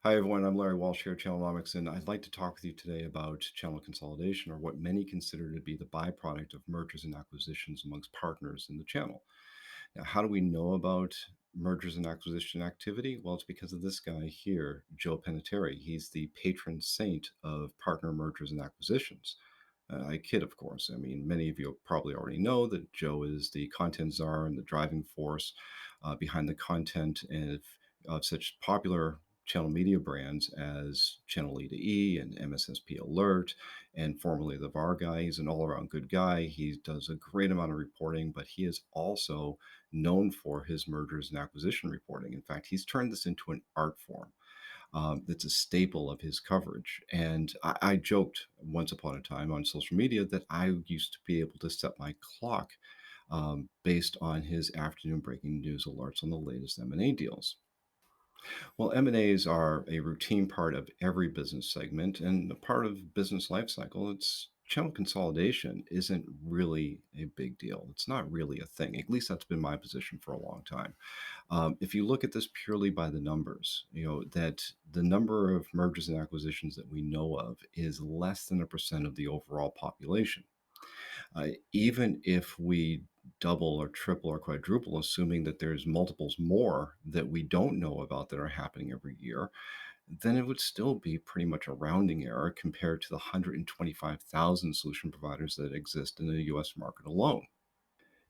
Hi, everyone. I'm Larry Walsh here at Channelnomics, and I'd like to talk with you today about channel consolidation, or what many consider to be the byproduct of mergers and acquisitions amongst partners in the channel. Now, how do we know about mergers and acquisition activity? Well, it's because of this guy here, Joe Peneteri. He's the patron saint of partner mergers and acquisitions. I kid, of course. I mean, many of you probably already know that Joe is the content czar and the driving force behind the content of such popular channel media brands as Channel E to E and MSSP Alert, and formerly the VAR guy. He's an all around good guy. He does a great amount of reporting, but he is also known for his mergers and acquisition reporting. In fact, he's turned this into an art form that's a staple of his coverage. And I joked once upon a time on social media that I used to be able to set my clock based on his afternoon breaking news alerts on the latest M&A deals. Well, M&As are a routine part of every business segment and a part of business life cycle. It's channel consolidation isn't really a big deal. It's not really a thing. At least that's been my position for a long time. If you look at this purely by the numbers, that the number of mergers and acquisitions that we know of is less than 1% of the overall population. Even if we double or triple or quadruple, assuming that there's multiples more that we don't know about that are happening every year, then it would still be pretty much a rounding error compared to the 125,000 solution providers that exist in the US market alone.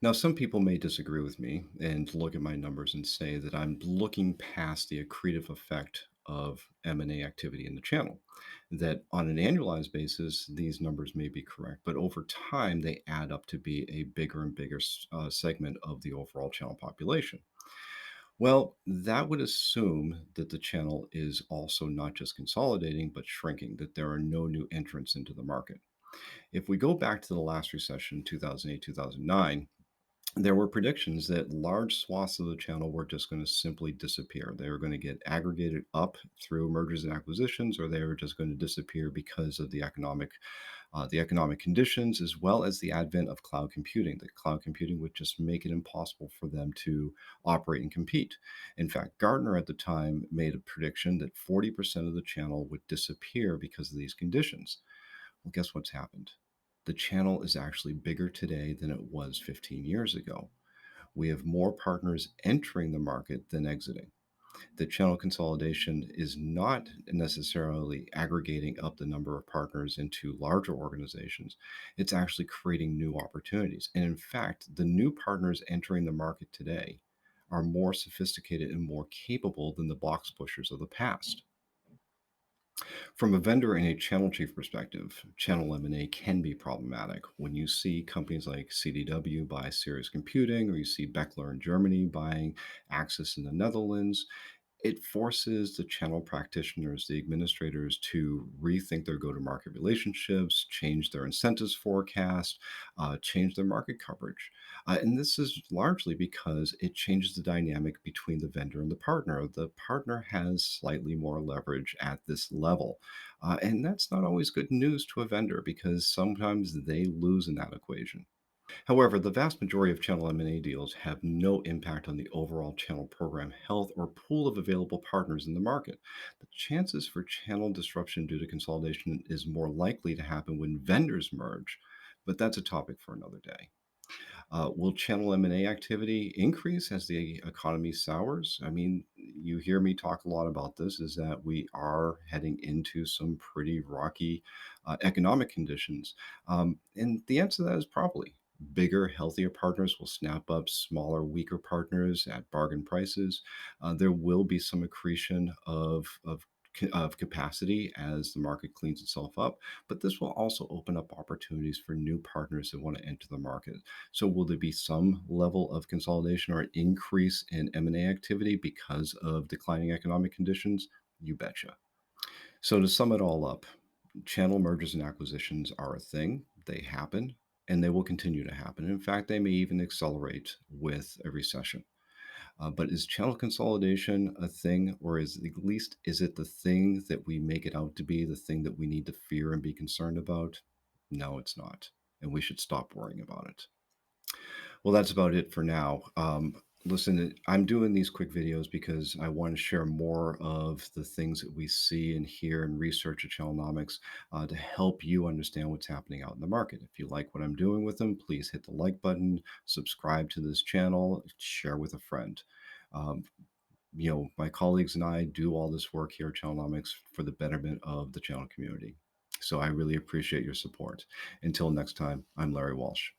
Now, some people may disagree with me and look at my numbers and say that I'm looking past the accretive effect of M&A activity in the channel. That on an annualized basis, these numbers may be correct, but over time, they add up to be a bigger and bigger segment of the overall channel population. Well, that would assume that the channel is also not just consolidating, but shrinking, that there are no new entrants into the market. If we go back to the last recession, 2008, 2009, there were predictions that large swaths of the channel were just going to simply disappear. They were going to get aggregated up through mergers and acquisitions, or they were just going to disappear because of the economic conditions, as well as the advent of cloud computing. That cloud computing would just make it impossible for them to operate and compete. In fact, Gartner at the time made a prediction that 40% of the channel would disappear because of these conditions. Well, guess what's happened? The channel is actually bigger today than it was 15 years ago. We have more partners entering the market than exiting. The channel consolidation is not necessarily aggregating up the number of partners into larger organizations. It's actually creating new opportunities. And in fact, the new partners entering the market today are more sophisticated and more capable than the box pushers of the past. From a vendor and a channel chief perspective, channel M&A can be problematic. When you see companies like CDW buy Sirius Computing, or you see Beckler in Germany buying Axis in the Netherlands, it forces the channel practitioners, the administrators, to rethink their go-to-market relationships, change their incentives forecast, change their market coverage. And this is largely because it changes the dynamic between the vendor and the partner. The partner has slightly more leverage at this level. And that's not always good news to a vendor because sometimes they lose in that equation. However, the vast majority of channel M&A deals have no impact on the overall channel program health or pool of available partners in the market. The chances for channel disruption due to consolidation is more likely to happen when vendors merge, but that's a topic for another day. Will channel M&A activity increase as the economy sours? I mean, you hear me talk a lot about this, is that we are heading into some pretty rocky economic conditions. And the answer to that is probably. Bigger, healthier partners will snap up smaller, weaker partners at bargain prices. There will be some accretion of capacity as the market cleans itself up, but this will also open up opportunities for new partners that want to enter the market. So will there be some level of consolidation or an increase in M&A activity because of declining economic conditions? You betcha. So to sum it all up, channel mergers and acquisitions are a thing. They happen and they will continue to happen. In fact, they may even accelerate with a recession. But is channel consolidation a thing, or is it the thing that we make it out to be, the thing that we need to fear and be concerned about? No, it's not, and we should stop worrying about it. Well, that's about it for now. Listen, I'm doing these quick videos because I want to share more of the things that we see and hear and research at Channelnomics to help you understand what's happening out in the market. If you like what I'm doing with them, please hit the like button, subscribe to this channel, share with a friend. Um, my colleagues and I do all this work here at Channelnomics for the betterment of the channel community. So I really appreciate your support. Until next time, I'm Larry Walsh.